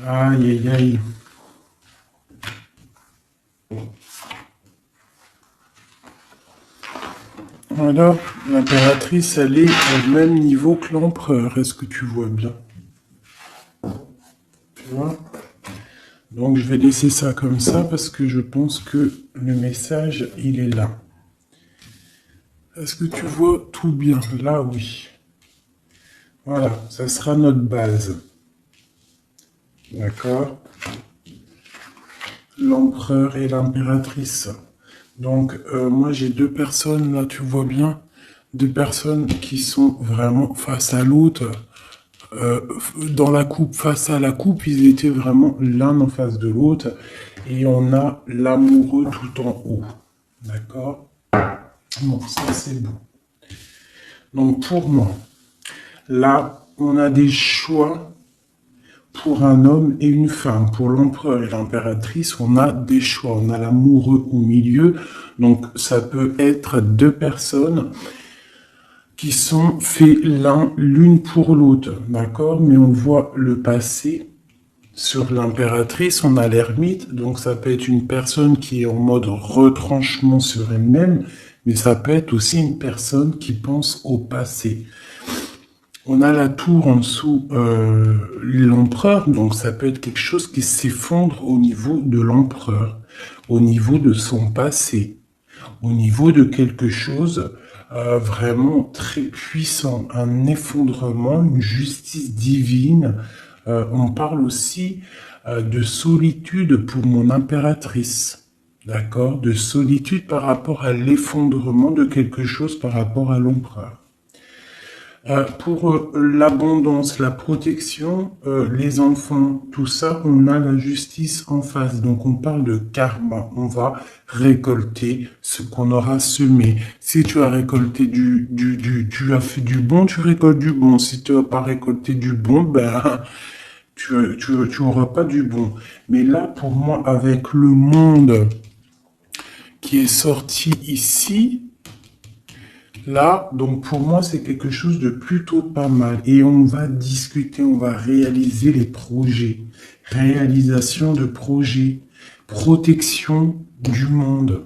Aïe, aïe, aïe. Alors, l'impératrice, elle est au même niveau que l'empereur. Est-ce que tu vois bien? Tu vois? Donc, je vais laisser ça comme ça parce que je pense que le message, il est là. Est-ce que tu vois tout bien? Là, oui. Voilà, ça sera notre base. D'accord? L'empereur et l'impératrice. Donc, moi, j'ai deux personnes, là, tu vois bien, deux personnes qui sont vraiment face à l'autre. Dans la coupe, face à la coupe, ils étaient vraiment l'un en face de l'autre. Et on a l'amoureux tout en haut. D'accord? Bon, ça, c'est bon. Donc, pour moi, là, on a des choix pour un homme et une femme. Pour l'empereur et l'impératrice, on a des choix. On a l'amoureux au milieu. Donc, ça peut être deux personnes qui sont faits l'une pour l'autre. D'accord? Mais on voit le passé. Sur l'impératrice, on a l'ermite. Donc, ça peut être une personne qui est en mode retranchement sur elle-même. Mais ça peut être aussi une personne qui pense au passé. On a la tour en dessous, l'empereur, donc ça peut être quelque chose qui s'effondre au niveau de l'empereur, au niveau de son passé, au niveau de quelque chose vraiment très puissant, un effondrement, une justice divine. On parle aussi de solitude pour mon impératrice, d'accord, de solitude par rapport à l'effondrement de quelque chose par rapport à l'empereur. Pour l'abondance, la protection, les enfants, tout ça, on a la justice en face. Donc on parle de karma. On va récolter ce qu'on aura semé. Si tu as récolté tu as fait du bon, tu récoltes du bon. Si tu n'as pas récolté du bon, ben tu auras pas du bon. Mais là, pour moi, avec le monde qui est sorti ici, là, donc pour moi, c'est quelque chose de plutôt pas mal. Et on va discuter, on va réaliser les projets. Réalisation de projets. Protection du monde.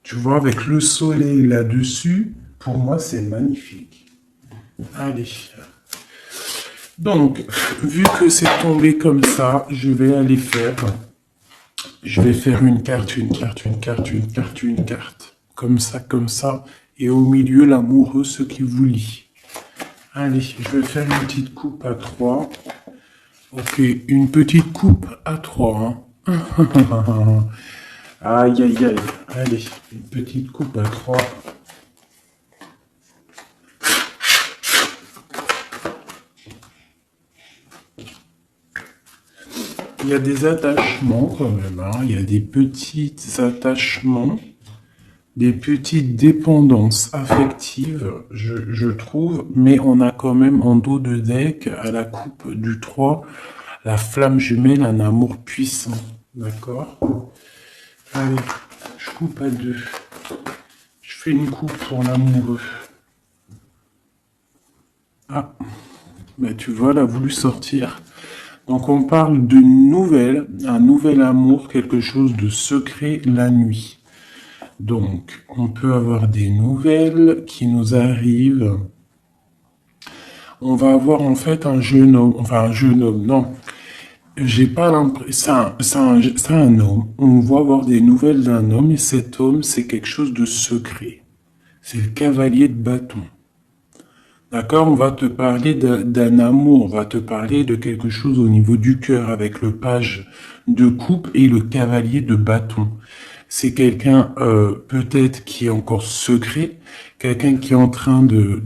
Tu vois, avec le soleil là-dessus, pour moi, c'est magnifique. Allez. Donc, vu que c'est tombé comme ça, je vais aller faire... Je vais faire une carte, une carte, une carte, une carte, une carte. Comme ça. Et au milieu, l'amoureux, ce qui vous lie. Allez, je vais faire une petite coupe à 3. Ok, une petite coupe à 3. Hein. Aïe, aïe, aïe. Allez, une petite coupe à 3. Il y a des attachements quand même. Hein. Il y a des petits attachements. Des petites dépendances affectives, je trouve, mais on a quand même en dos de deck, à la coupe du 3, la flamme jumelle, un amour puissant. D'accord? Allez, je coupe à 2. Je fais une coupe pour l'amoureux. Ah, ben tu vois, elle a voulu sortir. Donc on parle d'une nouvelle, un nouvel amour, quelque chose de secret la nuit. Donc, on peut avoir des nouvelles qui nous arrivent. On va avoir en fait un jeune homme, non. J'ai pas l'impression, c'est un homme. On va avoir des nouvelles d'un homme et cet homme, c'est quelque chose de secret. C'est le cavalier de bâton. D'accord? On va te parler d'un amour, on va te parler de quelque chose au niveau du cœur avec le page de coupe et le cavalier de bâton. C'est quelqu'un peut-être qui est encore secret, quelqu'un qui est en train de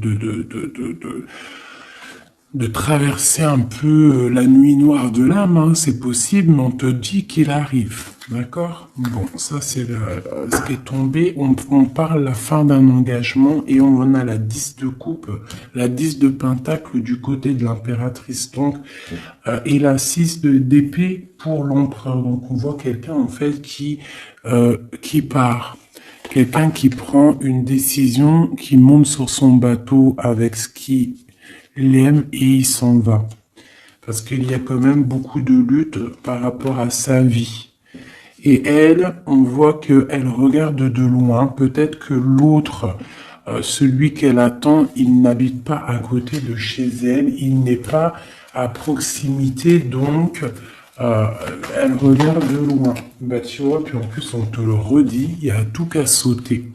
traverser un peu la nuit noire de l'âme, hein, c'est possible, mais on te dit qu'il arrive, d'accord? Bon, ça c'est ce qui est tombé, on parle la fin d'un engagement et on a la 10 de coupe, la 10 de pentacle du côté de l'impératrice, donc, et la 6 d'épée pour l'empereur, donc on voit quelqu'un en fait qui part. Quelqu'un qui prend une décision, qui monte sur son bateau avec ce qui l'aime et il s'en va. parce qu'il y a quand même beaucoup de lutte par rapport à sa vie. Et elle, on voit qu'elle regarde de loin. Peut-être que l'autre, celui qu'elle attend, il n'habite pas à côté de chez elle. Il n'est pas à proximité, donc euh, elle regarde de loin. Bah tu vois, puis en plus on te le redit, il y a tout qu'à sauter.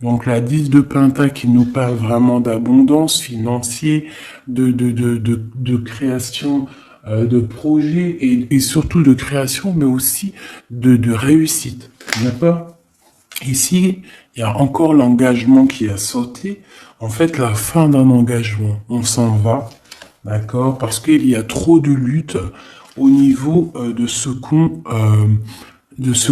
Donc la 10 de Pentacle qui nous parle vraiment d'abondance financière, de création de projets et surtout de création, mais aussi de réussite. D'accord? Ici, il y a encore l'engagement qui a sauté. En fait, la fin d'un engagement, on s'en va, d'accord? Parce qu'il y a trop de lutte au niveau de ce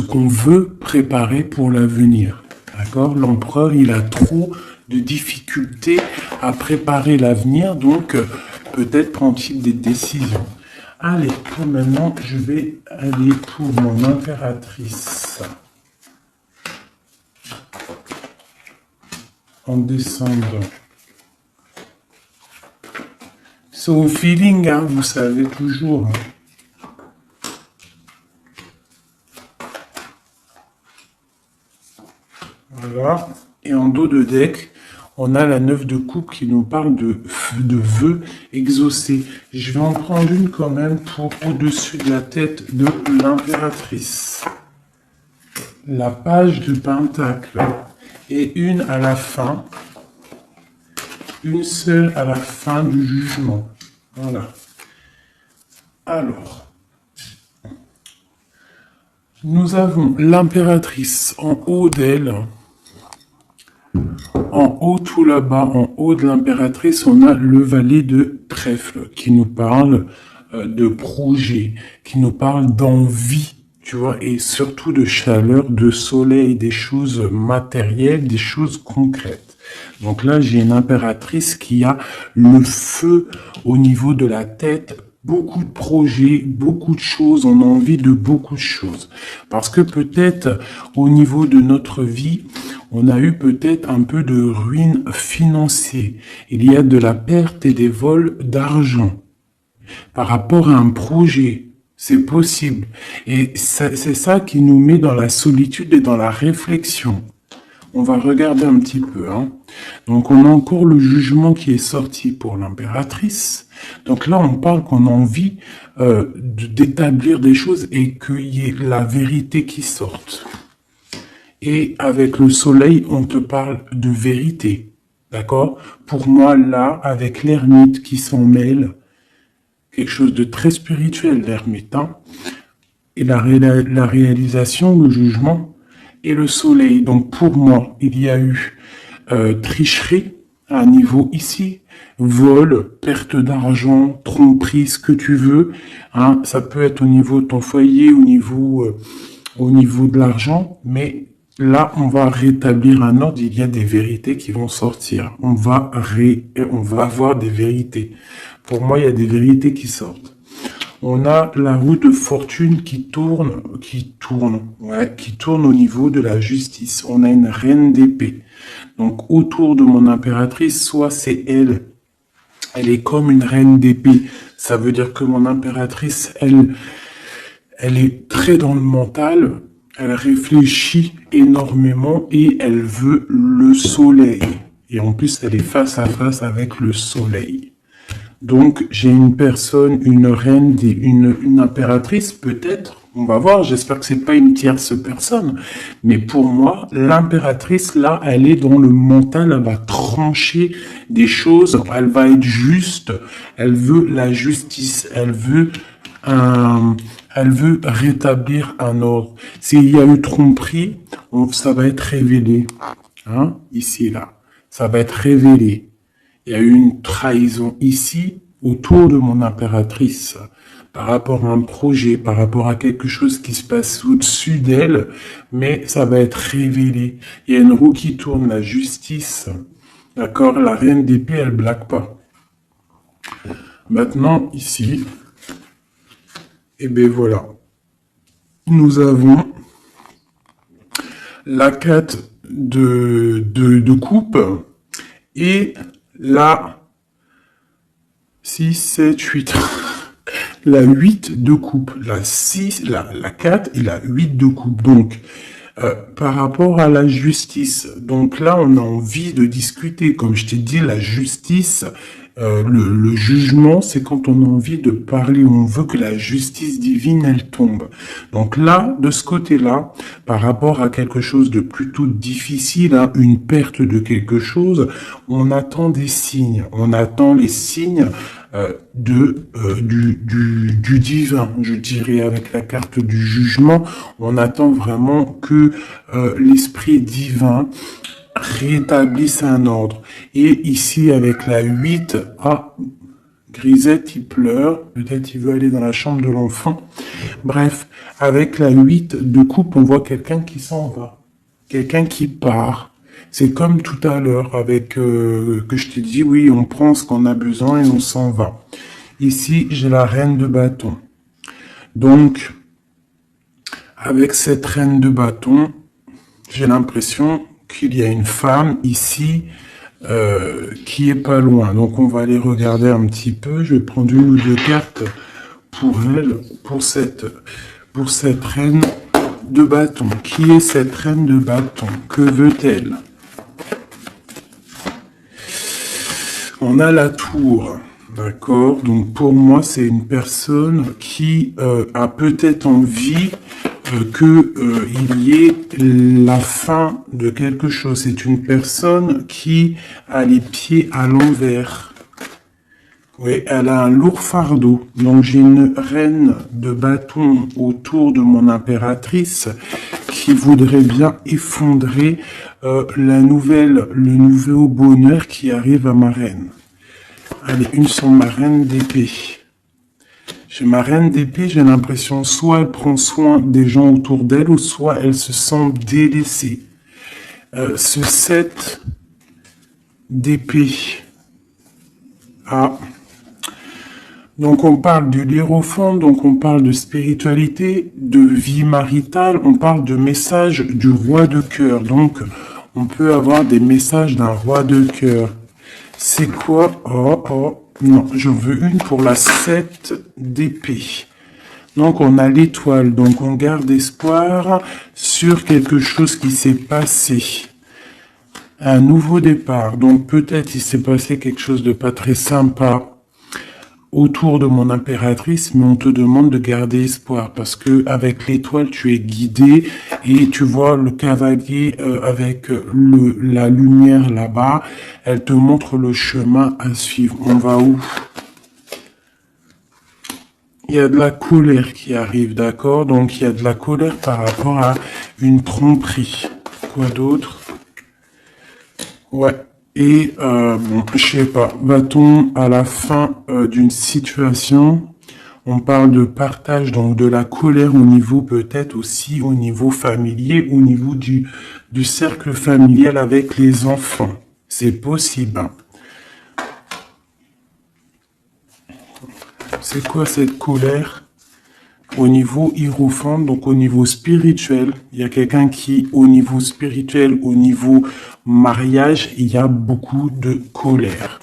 qu'on veut préparer pour l'avenir. D'accord? L'empereur, il a trop de difficultés à préparer l'avenir, donc peut-être prend-il des décisions. Allez, pour maintenant, je vais aller pour mon impératrice. En descendant. C'est au feeling, hein, vous savez toujours. Hein. Voilà. Et en dos de deck, on a la 9 de coupe qui nous parle de vœux exaucés. Je vais en prendre une quand même pour au-dessus de la tête de l'impératrice. La page de Pentacle. Et une à la fin. Une seule à la fin du jugement. Voilà. Alors. Nous avons l'impératrice en haut d'elle. En haut, tout là-bas, en haut de l'impératrice, on a le valet de trèfle qui nous parle de projet, qui nous parle d'envie, tu vois, et surtout de chaleur, de soleil, des choses matérielles, des choses concrètes. Donc là, j'ai une impératrice qui a le feu au niveau de la tête, beaucoup de projets, beaucoup de choses, on a envie de beaucoup de choses. Parce que peut-être au niveau de notre vie, on a eu peut-être un peu de ruine financière. Il y a de la perte et des vols d'argent par rapport à un projet. C'est possible. Et c'est ça qui nous met dans la solitude et dans la réflexion. On va regarder un petit peu. Hein. Donc on a encore le jugement qui est sorti pour l'impératrice. Donc là on parle qu'on a envie d'établir des choses et qu'il y ait la vérité qui sorte. Et avec le soleil, on te parle de vérité. D'accord? Pour moi, là, avec l'ermite qui s'en mêle, quelque chose de très spirituel, l'ermite, hein, et la réalisation, le jugement et le soleil. Donc pour moi, il y a eu tricherie à un niveau ici, vol, perte d'argent, tromperie, ce que tu veux. Hein, ça peut être au niveau de ton foyer, au niveau de l'argent, mais là, on va rétablir un ordre, il y a des vérités qui vont sortir. On va avoir des vérités. Pour moi, il y a des vérités qui sortent. On a la roue de fortune qui tourne au niveau de la justice. On a une reine d'épée. Donc, autour de mon impératrice, soit c'est elle est comme une reine d'épée. Ça veut dire que mon impératrice, elle est très dans le mental, elle réfléchit énormément et elle veut le soleil. Et en plus, elle est face à face avec le soleil. Donc, j'ai une personne, une reine, une impératrice, peut-être. On va voir, j'espère que c'est pas une tierce personne. Mais pour moi, l'impératrice, là, elle est dans le mental, elle va trancher des choses, elle va être juste, elle veut la justice, elle veut rétablir un ordre. S'il y a eu tromperie, ça va être révélé. Hein, ici, là. Ça va être révélé. Il y a eu une trahison ici, autour de mon impératrice, par rapport à un projet, par rapport à quelque chose qui se passe au-dessus d'elle, mais ça va être révélé. Il y a une roue qui tourne, la justice. D'accord? La reine d'épée, elle blague pas. Maintenant, ici, et bien voilà. Nous avons la 4 de coupe et la 6, 7, 8. la 8 de coupe, la 6, la 4 et la 8 de coupe. Donc, par rapport à la justice, donc là, on a envie de discuter. Comme je t'ai dit, la justice, le jugement, c'est quand on a envie de parler, on veut que la justice divine, elle tombe. Donc là, de ce côté-là, par rapport à quelque chose de plutôt difficile, hein, une perte de quelque chose, on attend des signes. On attend les signes du divin, je dirais, avec la carte du jugement. On attend vraiment que l'esprit divin rétablisse un ordre. Et ici, avec la 8, Grisette, il pleure. Peut-être il veut aller dans la chambre de l'enfant. Bref, avec la 8 de coupe, on voit quelqu'un qui s'en va. Quelqu'un qui part. C'est comme tout à l'heure avec que je t'ai dit, oui, on prend ce qu'on a besoin et on s'en va. Ici, j'ai la reine de bâton. Donc, avec cette reine de bâton, j'ai l'impression qu'il y a une femme ici qui est pas loin. Donc, on va aller regarder un petit peu. Je vais prendre une ou deux cartes pour elle, pour cette reine de bâton. Qui est cette reine de bâton? Que veut-elle? On a la tour, d'accord? Donc pour moi, c'est une personne qui a peut-être envie qu'il y ait la fin de quelque chose. C'est une personne qui a les pieds à l'envers. Oui, elle a un lourd fardeau. Donc j'ai une reine de bâton autour de mon impératrice qui voudrait bien effondrer le nouveau bonheur qui arrive à ma reine. Allez, une sur ma reine d'épée. Chez ma reine d'épée, j'ai l'impression soit elle prend soin des gens autour d'elle, ou soit elle se sent délaissée. Ce 7 d'épée. Donc on parle de l'hiérophante, donc on parle de spiritualité, de vie maritale, on parle de message du roi de cœur. Donc on peut avoir des messages d'un roi de cœur. C'est quoi? Non, je veux une pour la 7 d'épée. Donc on a l'étoile, donc on garde espoir sur quelque chose qui s'est passé. Un nouveau départ, donc peut-être il s'est passé quelque chose de pas très sympa autour de mon impératrice, mais on te demande de garder espoir parce que avec l'étoile tu es guidé et tu vois le cavalier avec la lumière là-bas, elle te montre le chemin à suivre. On va où? Il y a de la colère qui arrive, d'accord? Donc il y a de la colère par rapport à une tromperie. Quoi d'autre? Ouais. Et, je sais pas, va-t-on à la fin d'une situation, on parle de partage, donc de la colère au niveau peut-être aussi au niveau familier, au niveau du cercle familial avec les enfants. C'est possible. Hein. C'est quoi cette colère? Au niveau hiérophant, donc au niveau spirituel, il y a quelqu'un qui, au niveau spirituel, au niveau mariage, il y a beaucoup de colère.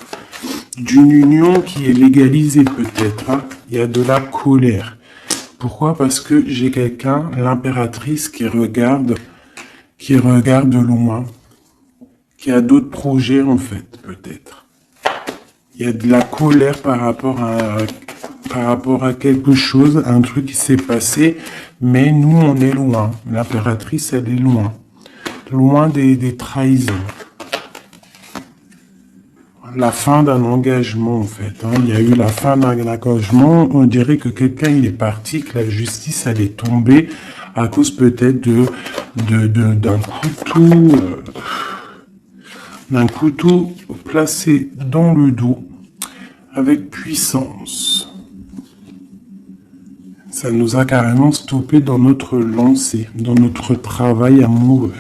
D'une union qui est légalisée peut-être, hein, il y a de la colère. Pourquoi? Parce que j'ai quelqu'un, l'impératrice, qui regarde loin, qui a d'autres projets en fait, peut-être. Il y a de la colère par rapport à quelque chose, un truc qui s'est passé, mais nous, on est loin. L'impératrice, elle est loin. Loin des trahisons. La fin d'un engagement, en fait. Hein. Il y a eu la fin d'un engagement. On dirait que quelqu'un, il est parti, que la justice, elle est tombée à cause peut-être d'un couteau placé dans le dos avec puissance. Ça nous a carrément stoppé dans notre lancée, dans notre travail amoureux.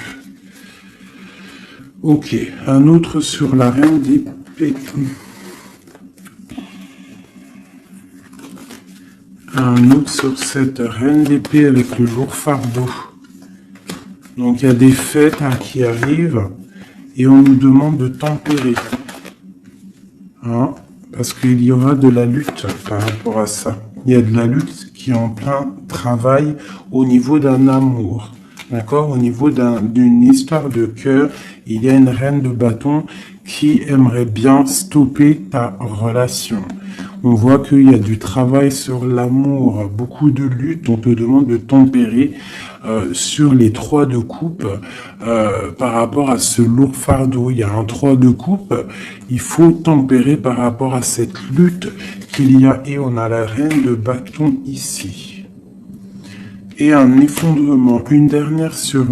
Ok, un autre sur la reine d'épée. Un autre sur cette reine d'épée avec le lourd fardeau. Donc il y a des fêtes qui arrivent et on nous demande de tempérer. Hein? parce qu'il y aura de la lutte par rapport à ça. Il y a de la lutte qui est en plein travail au niveau d'un amour. D'accord? Au niveau d'une histoire de cœur, il y a une reine de bâton qui aimerait bien stopper ta relation. On voit qu'il y a du travail sur l'amour, beaucoup de lutte. On te demande de tempérer sur les 3 de coupe par rapport à ce lourd fardeau. Il y a un 3 de coupe. Il faut tempérer par rapport à cette lutte qu'il y a. Et on a la reine de bâton ici. Et un effondrement. Une dernière sur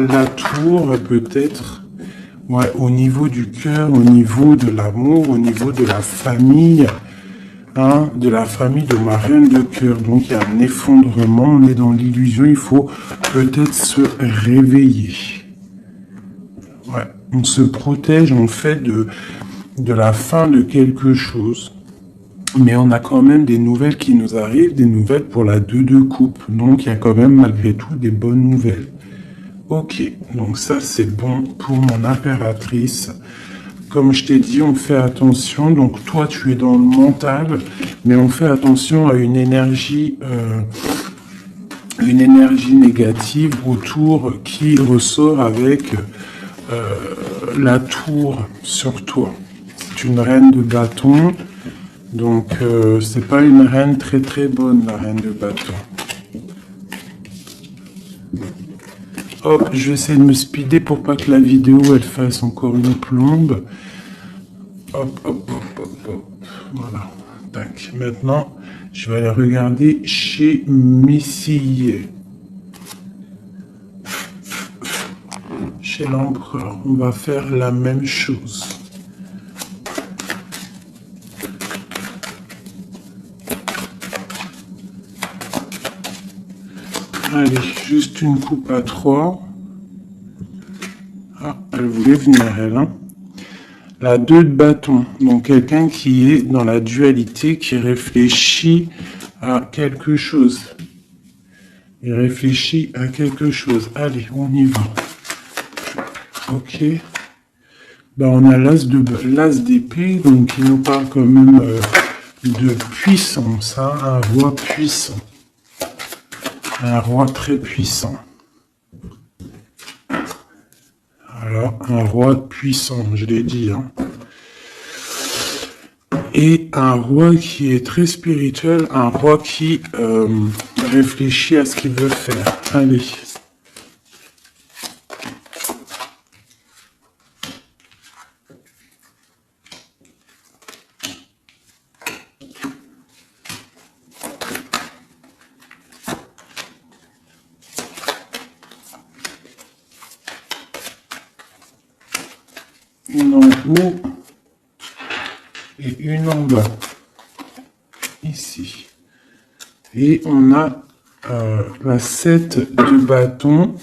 la tour, peut-être. Ouais, au niveau du cœur, au niveau de l'amour, au niveau de la famille. De la famille de ma reine de cœur. Donc il y a un effondrement, on est dans l'illusion, il faut peut-être se réveiller. Ouais, on se protège en fait de la fin de quelque chose. Mais on a quand même des nouvelles qui nous arrivent, des nouvelles pour la 2 de coupe. Donc il y a quand même malgré tout des bonnes nouvelles. Ok, donc ça c'est bon pour mon impératrice. Comme je t'ai dit, on fait attention. Donc toi, tu es dans le mental, mais on fait attention à une énergie négative autour qui ressort avec la tour sur toi. C'est une reine de bâton, donc c'est pas une reine très très bonne, la reine de bâton. Hop, je vais essayer de me speeder pour pas que la vidéo elle fasse encore une plombe. Hop, hop, hop, hop, hop. Voilà. Tac. Maintenant, je vais aller regarder chez Messier. Chez l'empereur, on va faire la même chose. Allez, juste une coupe à 3. Ah, elle voulait venir, elle, hein. La 2 de bâton, donc quelqu'un qui est dans la dualité, qui réfléchit à quelque chose. Il réfléchit à quelque chose. Allez, on y va. Ok. Ben, on a l'as d'épée, donc il nous parle quand même de puissance, hein, un roi puissant. Un roi très puissant. Alors, un roi puissant, je l'ai dit. Hein. Et un roi qui est très spirituel, un roi qui réfléchit à ce qu'il veut faire. Allez. Une en haut et une en bas, ici. Et on a la 7 de bâton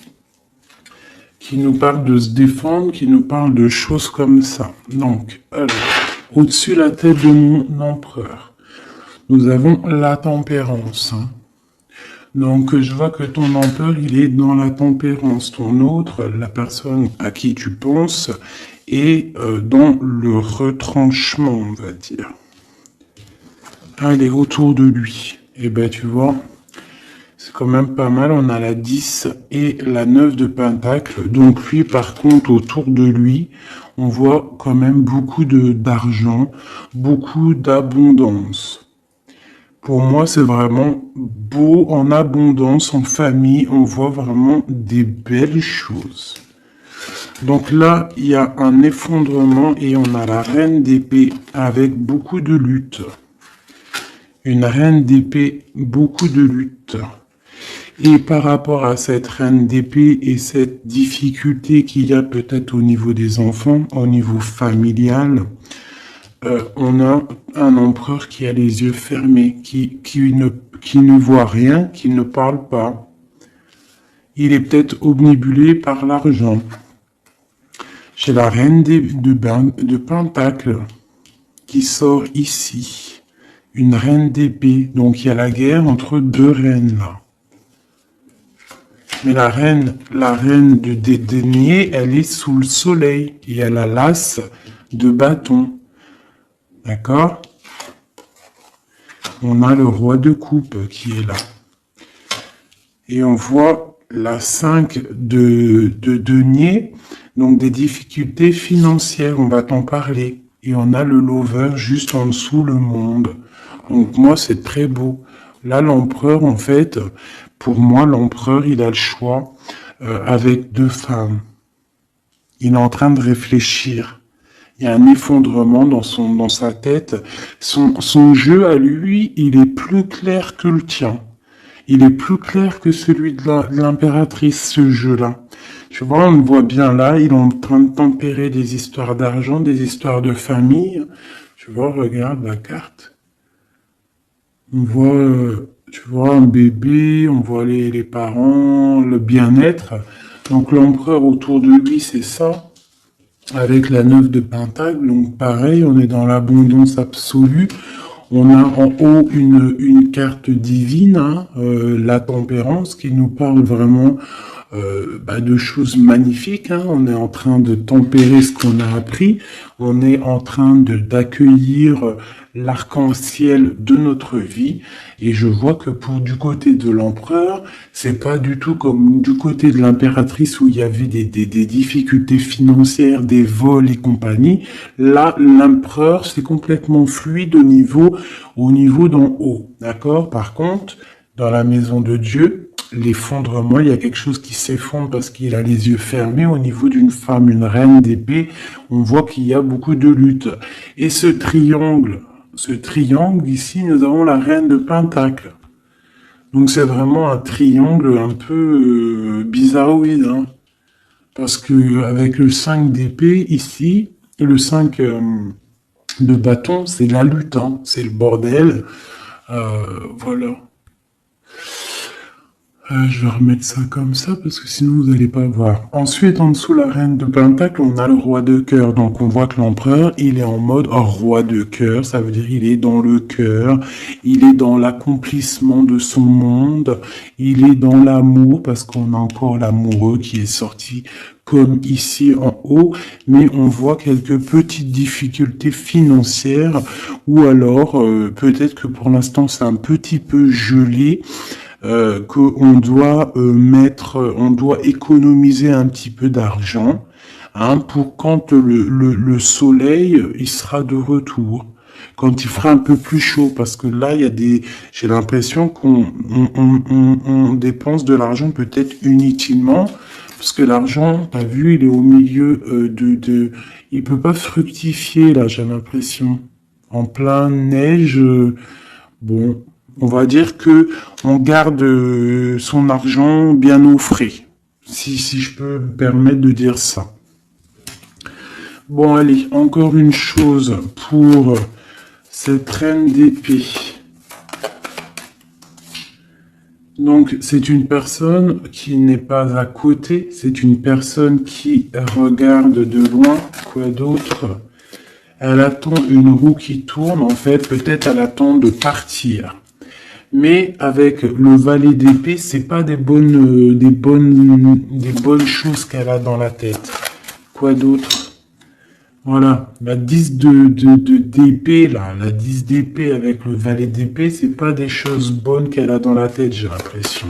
qui nous parle de se défendre, qui nous parle de choses comme ça. Donc, au-dessus de la tête de mon empereur, nous avons la tempérance. Hein. Donc, je vois que ton empereur, il est dans la tempérance. Ton autre, la personne à qui tu penses, est dans le retranchement, on va dire. Allez, autour de lui. Et ben, tu vois, c'est quand même pas mal. On a la 10 et la 9 de pentacle. Donc, lui, par contre, autour de lui, on voit quand même beaucoup d'argent, beaucoup d'abondance. Pour moi, c'est vraiment beau, en abondance, en famille. On voit vraiment des belles choses. Donc là, il y a un effondrement et on a la reine d'épée avec beaucoup de lutte. Une reine d'épée, beaucoup de lutte. Et par rapport à cette reine d'épée et cette difficulté qu'il y a peut-être au niveau des enfants, au niveau familial, on a un empereur qui a les yeux fermés, qui ne voit rien, qui ne parle pas. Il est peut-être omnibulé par l'argent. J'ai la reine de pentacle qui sort ici. Une reine d'épée. Donc il y a la guerre entre 2 reines là. Mais la reine de denier, elle est sous le soleil. Et elle a l'as de bâton. D'accord? on a le roi de coupe qui est là. Et on voit la 5 de denier, donc des difficultés financières, on va t'en parler. Et on a le lover juste en dessous, le monde. Donc moi, c'est très beau. Là, l'empereur, en fait, pour moi, l'empereur, il a le choix avec deux femmes. Il est en train de réfléchir. Il y a un effondrement dans sa tête. Son jeu à lui, il est plus clair que le tien. Il est plus clair que celui de l'impératrice, ce jeu-là. Tu vois, on le voit bien là, il est en train de tempérer des histoires d'argent, des histoires de famille. Tu vois, regarde la carte. On voit, tu vois, un bébé, on voit les parents, le bien-être. Donc l'empereur autour de lui, c'est ça. Avec la 9 de Pentacle, donc pareil, on est dans l'abondance absolue. On a en haut une carte divine, hein, la tempérance, qui nous parle vraiment de choses magnifiques. Hein. On est en train de tempérer ce qu'on a appris. On est en train d'accueillir l'arc-en-ciel de notre vie. Et je vois que du côté de l'empereur, c'est pas du tout comme du côté de l'impératrice où il y avait des difficultés financières, des vols et compagnie. Là, l'empereur, c'est complètement fluide au niveau d'en haut. D'accord? Par contre, dans la maison de Dieu, l'effondrement, il y a quelque chose qui s'effondre parce qu'il a les yeux fermés au niveau d'une femme, une reine d'épée. On voit qu'il y a beaucoup de lutte. Et ce triangle ici, nous avons la reine de Pentacle. Donc c'est vraiment un triangle un peu bizarroïde, hein. Parce que avec le 5 d'épée ici, et le 5 de bâton, c'est la lutte, hein. C'est le bordel. Voilà. Je vais remettre ça comme ça parce que sinon vous n'allez pas voir. Ensuite, en dessous la reine de Pentacle, on a le roi de cœur. Donc on voit que l'empereur, il est en mode roi de cœur. Ça veut dire il est dans le cœur, il est dans l'accomplissement de son monde, il est dans l'amour parce qu'on a encore l'amoureux qui est sorti comme ici en haut, mais on voit quelques petites difficultés financières ou alors peut-être que pour l'instant c'est un petit peu gelé. Qu'on doit on doit économiser un petit peu d'argent, hein, pour quand le soleil il sera de retour, quand il fera un peu plus chaud, parce que là j'ai l'impression qu'on dépense de l'argent peut-être inutilement, parce que l'argent, t'as vu, il est au milieu il peut pas fructifier là, j'ai l'impression, en plein neige, bon. On va dire que on garde son argent bien au frais, si je peux me permettre de dire ça. Bon, allez, encore une chose pour cette reine d'épée. Donc, c'est une personne qui n'est pas à côté, c'est une personne qui regarde de loin. Quoi d'autre? Elle attend une roue qui tourne, en fait, peut-être elle attend de partir. Mais avec le valet d'épée, c'est pas des bonnes choses qu'elle a dans la tête. Quoi d'autre? Voilà, la 10 d'épée, là, la 10 d'épée avec le valet d'épée, c'est pas des choses bonnes qu'elle a dans la tête, j'ai l'impression.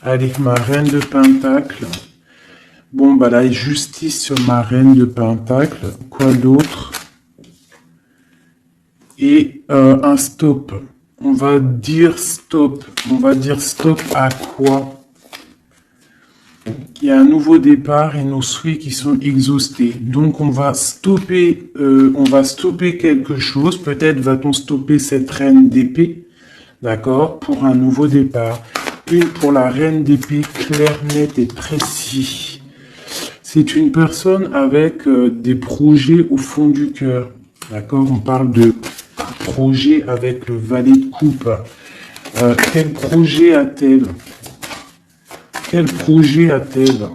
Allez, ma reine de pentacle. Bon, bah la justice sur ma reine de pentacle. Quoi d'autre? Et un stop. On va dire stop. On va dire stop à quoi? Il y a un nouveau départ et nos souhaits qui sont exhaustés. Donc on va stopper quelque chose. Peut-être va-t-on stopper cette reine d'épée, d'accord, pour un nouveau départ. Une pour la reine d'épée, clair, net et précis. C'est une personne avec des projets au fond du cœur, d'accord. On parle de projet avec le valet de coupe. Quel projet a-t-elle? Quel projet a-t-elle?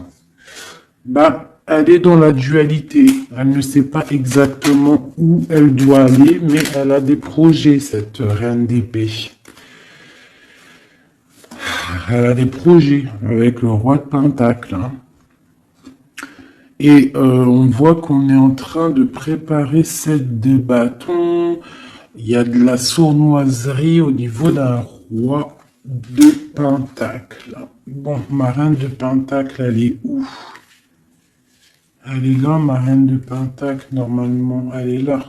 Bah, elle est dans la dualité. Elle ne sait pas exactement où elle doit aller, mais elle a des projets, cette reine d'épée. Elle a des projets avec le roi de pentacle. Hein. Et on voit qu'on est en train de préparer 7 de bâton. il y a de la sournoiserie au niveau d'un roi de pentacle. Bon, ma reine de pentacle, elle est où? Elle est là, ma reine de pentacle, normalement, elle est là.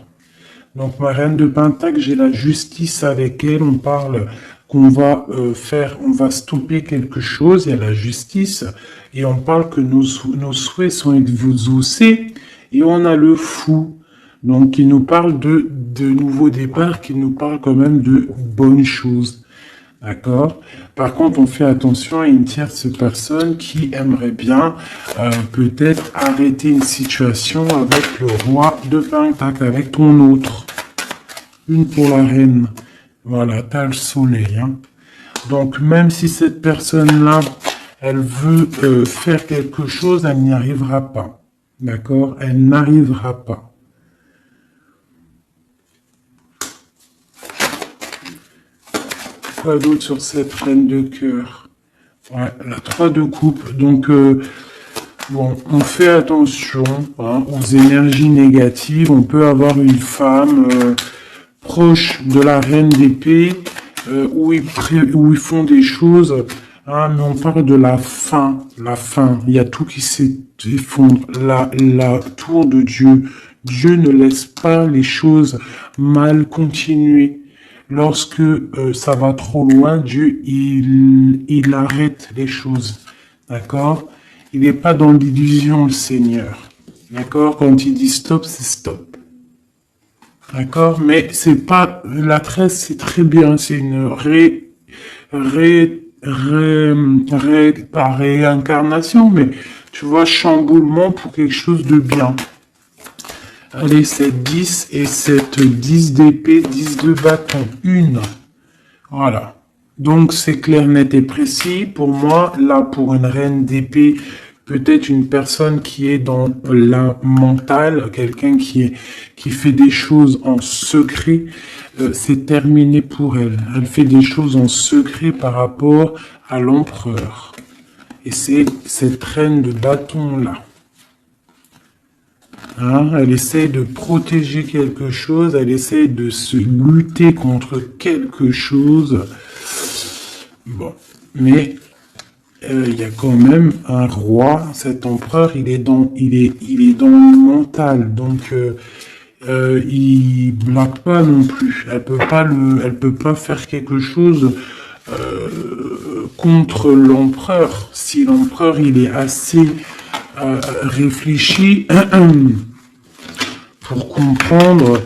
Donc, ma reine de pentacle, j'ai la justice avec elle. On parle qu'on va on va stopper quelque chose. Il y a la justice. Et on parle que nos souhaits sont exaucés. Et on a le fou. Donc, il nous parle de nouveaux départs, qui nous parle quand même de bonnes choses. D'accord. Par contre, on fait attention à une tierce personne qui aimerait bien peut-être arrêter une situation avec le roi de pentacle, avec ton autre. Une pour la reine. Voilà, t'as le soleil. Hein. Donc, même si cette personne-là, elle veut faire quelque chose, elle n'y arrivera pas. D'accord. Elle n'arrivera pas. Quoi d'autre sur cette reine de cœur? Ouais, la 3 de coupe. Donc, bon, on fait attention aux énergies négatives. On peut avoir une femme proche de la reine d'épée où ils font des choses. Hein, mais on parle de la fin. La fin. Il y a tout qui s'effondre. La tour de Dieu. Dieu ne laisse pas les choses mal continuer. Lorsque ça va trop loin, Dieu, il arrête les choses. D'accord? Il n'est pas dans l'illusion, le Seigneur. D'accord? Quand il dit stop, c'est stop. D'accord? Mais c'est pas... La 13, c'est très bien. C'est une pas réincarnation, mais tu vois, chamboulement pour quelque chose de bien. Allez, c'est 10 et cette 10 d'épée, 10 de bâton, une. Voilà. Donc, c'est clair, net et précis. Pour moi, là, pour une reine d'épée, peut-être une personne qui est dans la mentale, quelqu'un qui fait des choses en secret, c'est terminé pour elle. Elle fait des choses en secret par rapport à l'empereur. Et c'est cette reine de bâton-là. Hein, elle essaie de protéger quelque chose, elle essaie de se lutter contre quelque chose. Bon, mais il y a quand même un roi, cet empereur, il est dans le mental, donc il blague pas non plus. Elle peut pas faire quelque chose contre l'empereur. Si l'empereur il est assez réfléchi pour comprendre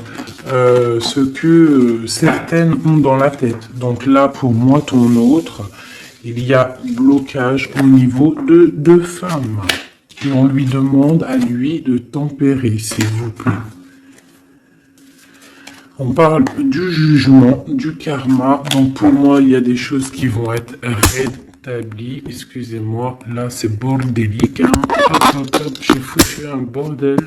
ce que certaines ont dans la tête. Donc là, pour moi, ton autre, il y a blocage au niveau de deux femmes. Et on lui demande à lui de tempérer, s'il vous plaît. On parle du jugement, du karma. Donc pour moi, il y a des choses qui vont être rétablies. Excusez-moi, là c'est bordélique. Hein. Hop, j'ai foutu un bordel.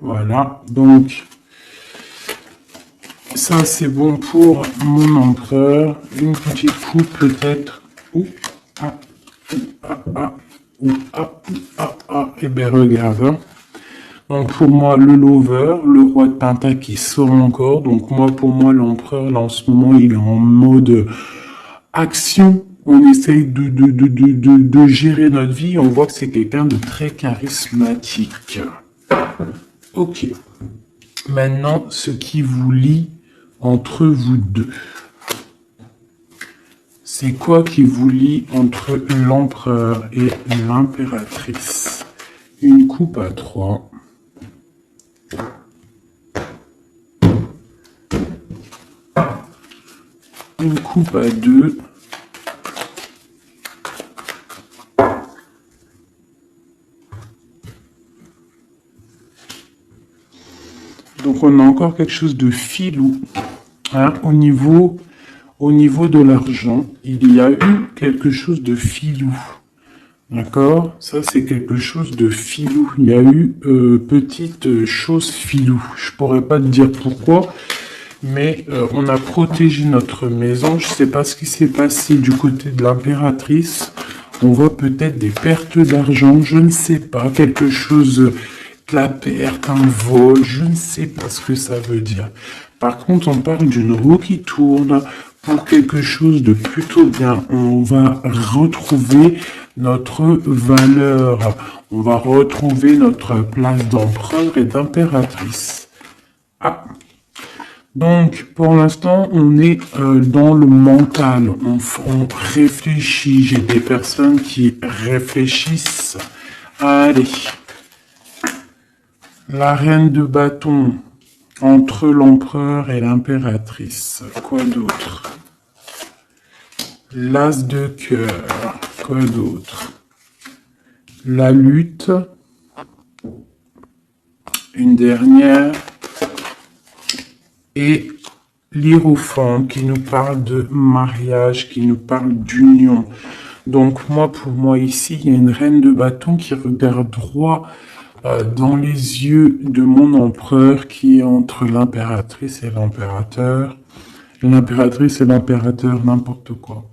Voilà, donc ça c'est bon pour mon empereur. Une petite coupe peut-être. Et bien regarde. Hein. Donc pour moi, le lover, le roi de pentacle qui sort encore. Donc pour moi, l'empereur, là en ce moment, il est en mode action. On essaye de gérer notre vie. On voit que c'est quelqu'un de très charismatique. Ok. Maintenant, ce qui vous lie entre vous deux. C'est quoi qui vous lie entre l'empereur et l'impératrice? Une coupe à 3. Une coupe à 2. Donc on a encore quelque chose de filou. Hein, au niveau de l'argent, il y a eu quelque chose de filou. D'accord? Ça, c'est quelque chose de filou. Il y a eu petite chose filou. Je pourrais pas te dire pourquoi, mais on a protégé notre maison. Je sais pas ce qui s'est passé du côté de l'impératrice. On voit peut-être des pertes d'argent, je ne sais pas. Quelque chose la perte, un vol, je ne sais pas ce que ça veut dire. Par contre, on parle d'une roue qui tourne pour quelque chose de plutôt bien. On va retrouver notre valeur. On va retrouver notre place d'empereur et d'impératrice. Ah. Donc, pour l'instant, on est dans le mental. On réfléchit. J'ai des personnes qui réfléchissent. Allez. La reine de bâton entre l'empereur et l'impératrice. Quoi d'autre? L'as de cœur. Quoi d'autre? La lutte. Une dernière. Et l'hiérophante qui nous parle de mariage, qui nous parle d'union. Donc pour moi ici, il y a une reine de bâton qui regarde droit dans les yeux de mon empereur qui est entre l'impératrice et l'impérateur. L'impératrice et l'impérateur, n'importe quoi.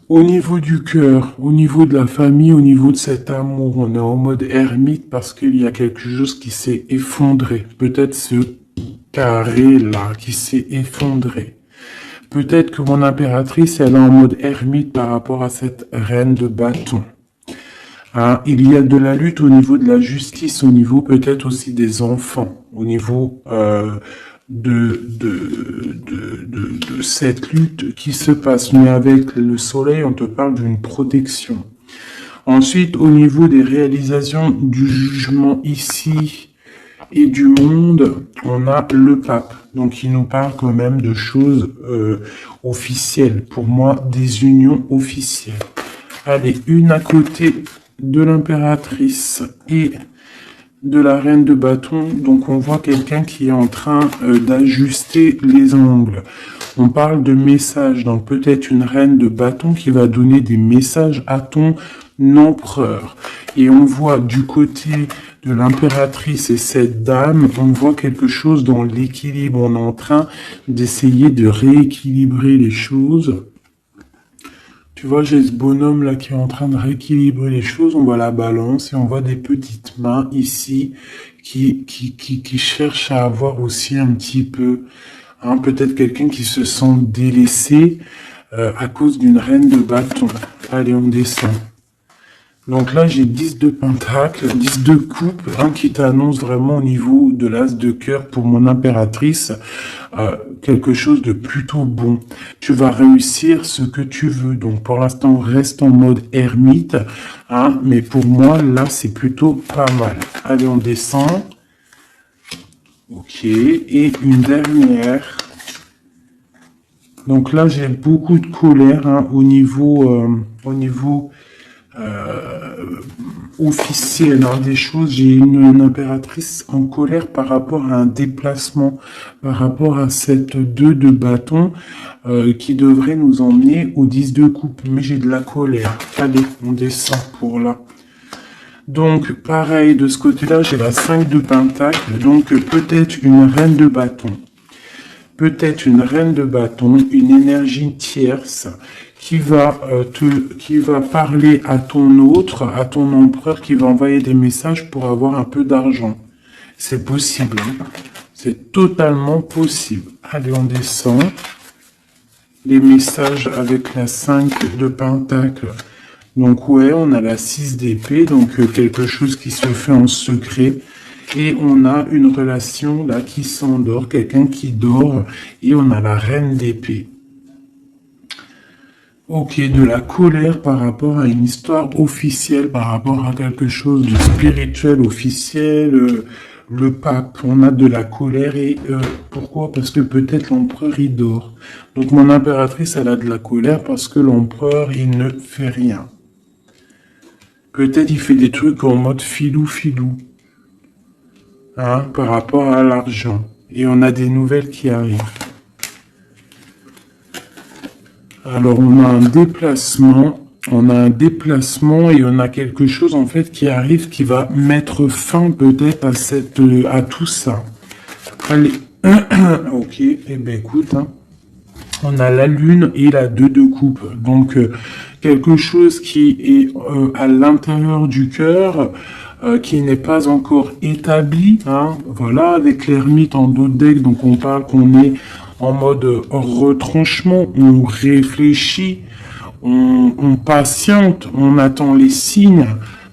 Au niveau du cœur, au niveau de la famille, au niveau de cet amour, on est en mode ermite parce qu'il y a quelque chose qui s'est effondré. Peut-être ce carré là qui s'est effondré. Peut-être que mon impératrice, elle est en mode ermite par rapport à cette reine de bâton. Hein, il y a de la lutte au niveau de la justice, au niveau peut-être aussi des enfants, au niveau de cette lutte qui se passe. Mais avec le soleil, on te parle d'une protection. Ensuite, au niveau des réalisations du jugement ici et du monde, on a le pape. Donc, il nous parle quand même de choses officielles. Pour moi, des unions officielles. Allez, une à côté de l'impératrice et de la reine de bâton. Donc, on voit quelqu'un qui est en train d'ajuster les ongles. On parle de messages. Donc, peut-être une reine de bâton qui va donner des messages à ton empereur. Et on voit du côté de l'impératrice et cette dame, on voit quelque chose dans l'équilibre. On est en train d'essayer de rééquilibrer les choses. Tu vois, j'ai ce bonhomme là qui est en train de rééquilibrer les choses. On voit la balance et on voit des petites mains ici qui cherchent à avoir aussi un petit peu, hein, peut-être quelqu'un qui se sent délaissé à cause d'une reine de bâton. Allez, on descend. Donc là, j'ai 10 de pentacle, 10 de coupe, hein, qui t'annonce vraiment au niveau de l'as de cœur pour mon impératrice, quelque chose de plutôt bon. Tu vas réussir ce que tu veux. Donc pour l'instant, reste en mode ermite, hein, mais pour moi, là, c'est plutôt pas mal. Allez, on descend. Ok, et une dernière. Donc là, j'ai beaucoup de colère, hein, au niveau officiel, hein, des choses. J'ai une impératrice en colère par rapport à un déplacement, par rapport à cette 2 de bâton qui devrait nous emmener au 10 de coupe. Mais j'ai de la colère. Allez, on descend pour là. Donc, pareil, de ce côté-là, j'ai la 5 de pentacle. Donc, peut-être une reine de bâton. Peut-être une reine de bâton, une énergie tierce qui va parler à ton autre, à ton empereur, qui va envoyer des messages pour avoir un peu d'argent. C'est possible, hein. C'est totalement possible. Allez, on descend. Les messages avec la 5 de pentacle. Donc ouais, on a la 6 d'épée, donc quelque chose qui se fait en secret. Et on a une relation là qui s'endort, quelqu'un qui dort, et on a la reine d'épée. Ok, de la colère par rapport à une histoire officielle, par rapport à quelque chose de spirituel officiel, le pape, on a de la colère et pourquoi? Parce que peut-être l'empereur il dort. Donc mon impératrice elle a de la colère parce que l'empereur il ne fait rien. Peut-être il fait des trucs en mode filou, hein, par rapport à l'argent. Et on a des nouvelles qui arrivent. Alors, on a un déplacement et on a quelque chose, en fait, qui arrive, qui va mettre fin, peut-être, à tout ça. Allez, ok, eh ben, écoute, hein. On a la lune et la 2 de coupe. Donc, quelque chose qui est à l'intérieur du cœur, qui n'est pas encore établi. Hein. Voilà, avec l'ermite en dos de deck, donc on parle qu'on est en mode retranchement, on réfléchit, on patiente, on attend les signes.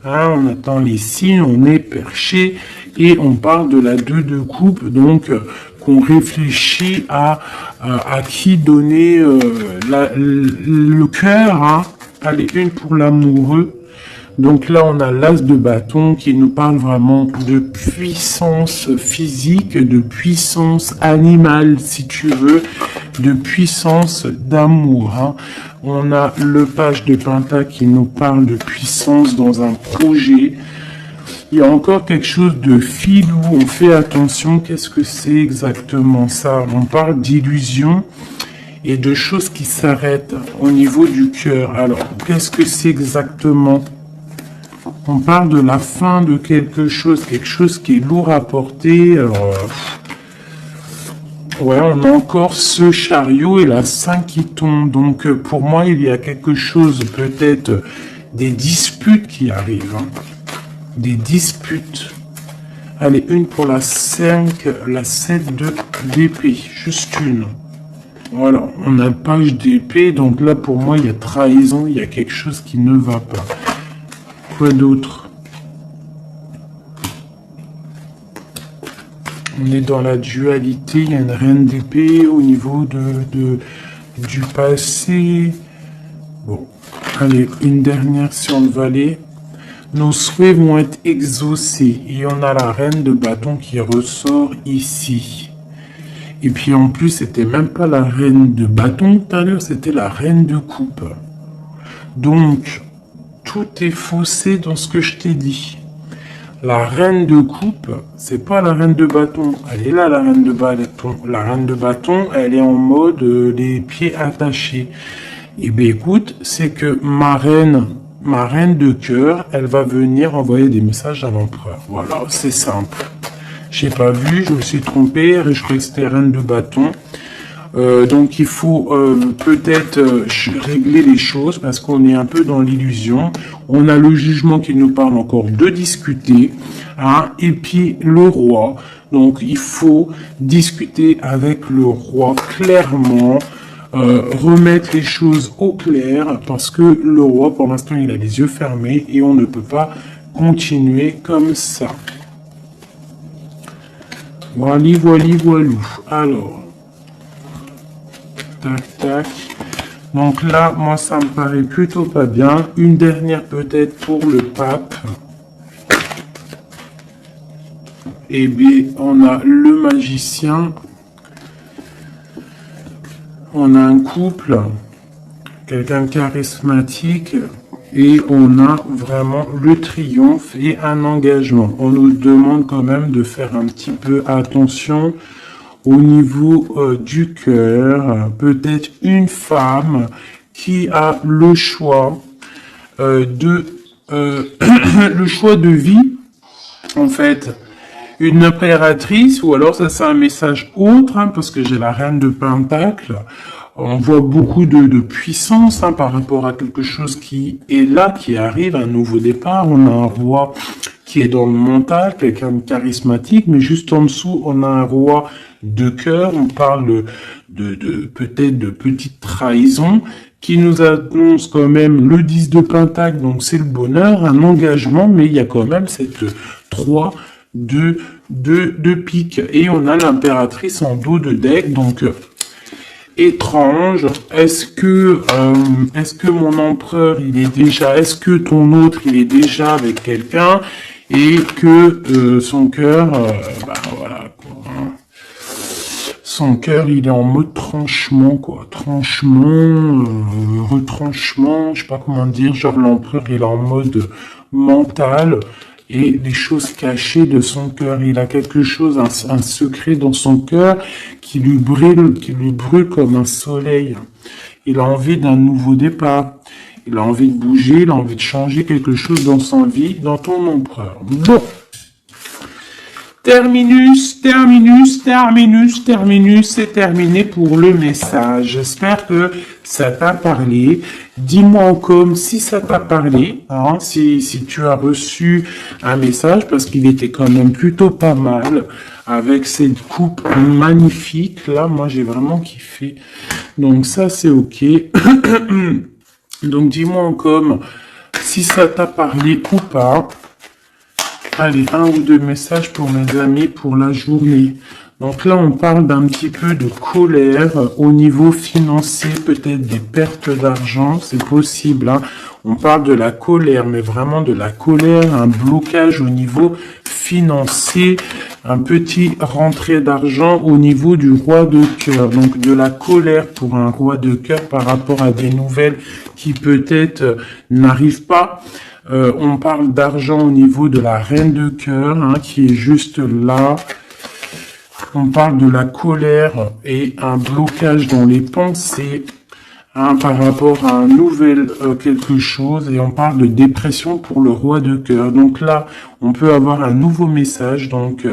Hein, on attend les signes, on est perché et on parle de la 2 de coupe, donc qu'on réfléchit à qui donner le cœur. Hein. Allez, une pour l'amoureux. Donc là, on a l'as de bâton qui nous parle vraiment de puissance physique, de puissance animale, si tu veux, de puissance d'amour. Hein. On a le page de pentacle qui nous parle de puissance dans un projet. Il y a encore quelque chose de filou, on fait attention, qu'est-ce que c'est exactement ça? On parle d'illusion et de choses qui s'arrêtent au niveau du cœur. Alors, qu'est-ce que c'est exactement? On parle de la fin de quelque chose qui est lourd à porter. Alors, ouais, on a encore ce chariot et la 5 qui tombe. Donc, pour moi, il y a quelque chose, peut-être des disputes qui arrivent. Hein. Des disputes. Allez, une pour la 5, la 7 d'épée. Juste une. Voilà, on a page d'épée. Donc là, pour moi, il y a trahison. Il y a quelque chose qui ne va pas. Quoi d'autre? On est dans la dualité. Il y a une reine d'épée au niveau du passé. Bon, allez, une dernière sur le valet. Nos souhaits vont être exaucés. Et on a la reine de bâton qui ressort ici. Et puis en plus, c'était même pas la reine de bâton tout à l'heure, c'était la reine de coupe. Donc, tout est faussé dans ce que je t'ai dit. La reine de coupe, c'est pas la reine de bâton. Elle est là, la reine de bâton. La reine de bâton, elle est en mode les pieds attachés. Et bien écoute, c'est que ma reine de cœur, elle va venir envoyer des messages à l'empereur. Voilà, c'est simple. J'ai pas vu, je me suis trompé, je croyais que c'était reine de bâton. Donc il faut peut-être régler les choses parce qu'on est un peu dans l'illusion. On a le jugement qui nous parle encore de discuter. Hein, et puis le roi. Donc il faut discuter avec le roi clairement. Remettre les choses au clair parce que le roi pour l'instant il a les yeux fermés et on ne peut pas continuer comme ça. Voilà, voilou. Alors, tac, tac. Donc là, moi, ça me paraît plutôt pas bien. Une dernière peut-être pour le pape. Et bien, on a le magicien. On a un couple, quelqu'un de charismatique. Et on a vraiment le triomphe et un engagement. On nous demande quand même de faire un petit peu attention au niveau du cœur. Peut-être une femme qui a le choix le choix de vie, en fait. Une impératrice, ou alors ça c'est un message autre, hein, parce que j'ai la reine de Pentacle. On voit beaucoup de puissance hein, par rapport à quelque chose qui est là, qui arrive, un nouveau départ. On a un roi qui est dans le mental, quelqu'un de charismatique, mais juste en dessous, on a un roi de cœur. On parle peut-être de petite trahison qui nous annonce quand même le 10 de Pentacle, donc c'est le bonheur, un engagement, mais il y a quand même cette 3 de pique. Et on a l'impératrice en dos de deck, donc... étrange. Est-ce que mon empereur il est déjà, est-ce que ton autre il est déjà avec quelqu'un et que son cœur, voilà quoi, hein. Son cœur il est en mode tranchement quoi, tranchement, retranchement, je sais pas comment dire, genre l'empereur il est en mode mental. Et les choses cachées de son cœur. Il a quelque chose, un secret dans son cœur qui lui brûle comme un soleil. Il a envie d'un nouveau départ. Il a envie de bouger, il a envie de changer quelque chose dans sa vie, dans ton empereur. Bon. Terminus, terminus, terminus, terminus, c'est terminé pour le message. J'espère que ça t'a parlé. Dis-moi en com si ça t'a parlé, hein, si tu as reçu un message, parce qu'il était quand même plutôt pas mal, avec cette coupe magnifique. Là, moi, j'ai vraiment kiffé. Donc ça, c'est ok. Donc dis-moi en com si ça t'a parlé ou pas. Allez, un ou deux messages pour mes amis pour la journée. Donc là, on parle d'un petit peu de colère au niveau financier, peut-être des pertes d'argent, c'est possible. Hein. On parle de la colère, mais vraiment de la colère, un blocage au niveau financier, un petit rentrée d'argent au niveau du roi de cœur. Donc de la colère pour un roi de cœur par rapport à des nouvelles qui peut-être n'arrivent pas. On parle d'argent au niveau de la reine de cœur, hein, qui est juste là. On parle de la colère et un blocage dans les pensées, hein, par rapport à un nouvel quelque chose. Et on parle de dépression pour le roi de cœur. Donc là, on peut avoir un nouveau message, donc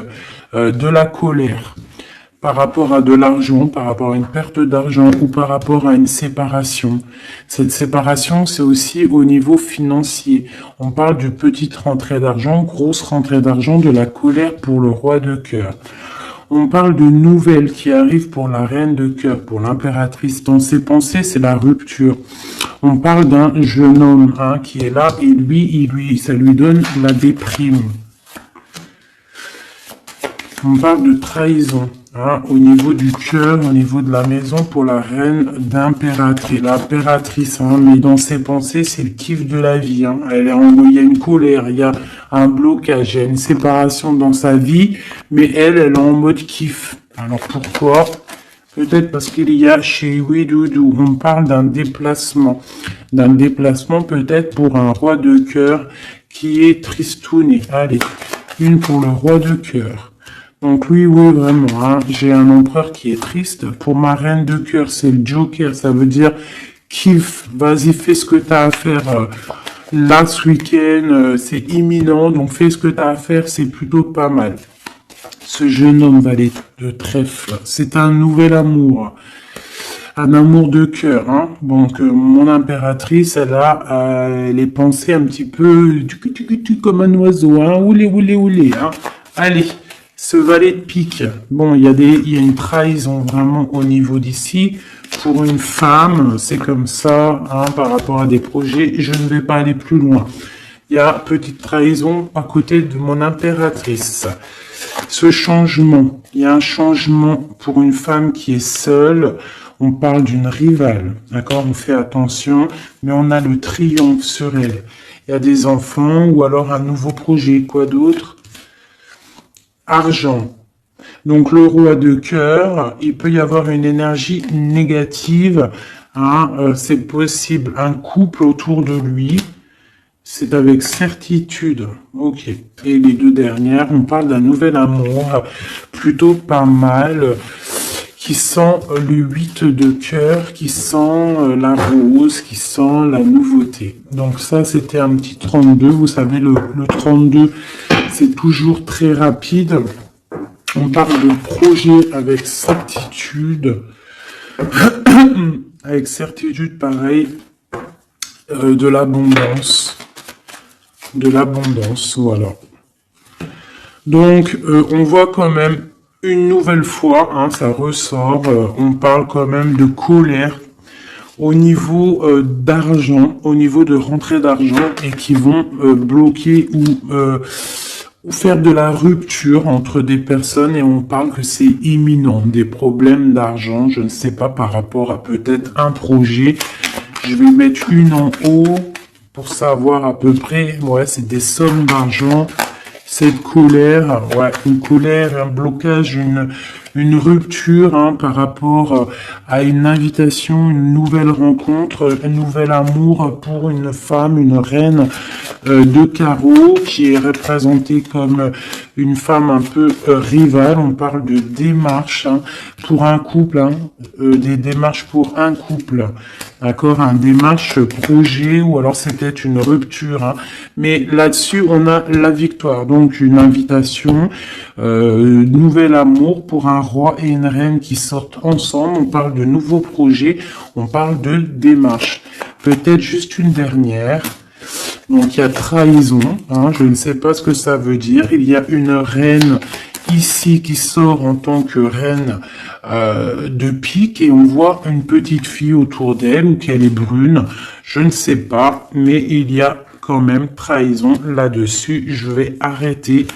de la colère par rapport à de l'argent, par rapport à une perte d'argent ou par rapport à une séparation. Cette séparation, c'est aussi au niveau financier. On parle de petite rentrée d'argent, grosse rentrée d'argent, de la colère pour le roi de cœur. On parle de nouvelles qui arrivent pour la reine de cœur, pour l'impératrice. Dans ses pensées, c'est la rupture. On parle d'un jeune homme, hein, qui est là et ça lui donne la déprime. On parle de trahison, hein, au niveau du cœur, au niveau de la maison pour la reine d'impératrice. L'impératrice, hein, mais dans ses pensées, c'est le kiff de la vie. Hein. Il y a une colère, il y a un blocage, il y a une séparation dans sa vie, mais elle est en mode kiff. Alors pourquoi? Peut-être parce qu'il y a chez Ouidoudou, on parle d'un déplacement peut-être pour un roi de cœur qui est tristouné. Allez, une pour le roi de cœur. Donc oui, vraiment, hein, j'ai un empereur qui est triste. Pour ma reine de cœur, c'est le Joker, ça veut dire kiff, vas-y, fais ce que t'as à faire. Là, ce week-end, c'est imminent, donc fais ce que t'as à faire, c'est plutôt pas mal. Ce jeune homme valet de trèfle, c'est un nouvel amour. Un amour de cœur, hein. Donc, mon impératrice, elle a les pensées un petit peu comme un oiseau, hein. Oulé, hein. Allez. Ce valet de pique, bon, il y a une trahison vraiment au niveau d'ici. Pour une femme, c'est comme ça, hein, par rapport à des projets. Je ne vais pas aller plus loin. Il y a petite trahison à côté de mon impératrice. Ce changement, il y a un changement pour une femme qui est seule. On parle d'une rivale, d'accord? On fait attention, mais on a le triomphe sur elle. Il y a des enfants ou alors un nouveau projet. Quoi d'autre? Argent. Donc le roi de cœur, il peut y avoir une énergie négative, hein, c'est possible un couple autour de lui, c'est avec certitude. Ok. Et les deux dernières, on parle d'un nouvel amour, plutôt pas mal, qui sent le 8 de cœur, qui sent la rose, qui sent la nouveauté. Donc ça, c'était un petit 32. Vous savez, le 32, c'est toujours très rapide. On parle de projet avec certitude. Avec certitude, pareil. De l'abondance. De l'abondance, voilà. Donc, on voit quand même une nouvelle fois, hein, ça ressort, on parle quand même de colère au niveau d'argent, au niveau de rentrée d'argent et qui vont bloquer ou faire de la rupture entre des personnes et on parle que c'est imminent, des problèmes d'argent, je ne sais pas, par rapport à peut-être un projet. Je vais mettre une en haut pour savoir à peu près, ouais, c'est des sommes d'argent. Cette colère, ouais, une colère, un blocage, une rupture hein, par rapport à une invitation, une nouvelle rencontre, un nouvel amour pour une femme, une reine de carreau qui est représentée comme une femme un peu rivale. On parle de démarches hein, pour un couple, hein, des démarches pour un couple, d'accord, un démarche projet ou alors c'était une rupture. Hein. Mais là-dessus, on a la victoire, donc une invitation, nouvel amour pour un roi et une reine qui sortent ensemble. On parle de nouveaux projets, on parle de démarche. Peut-être juste une dernière. Donc il y a trahison, hein, je ne sais pas ce que ça veut dire. Il y a une reine ici qui sort en tant que reine de pique et on voit une petite fille autour d'elle ou qu'elle est brune. Je ne sais pas, mais il y a quand même trahison là-dessus. Je vais arrêter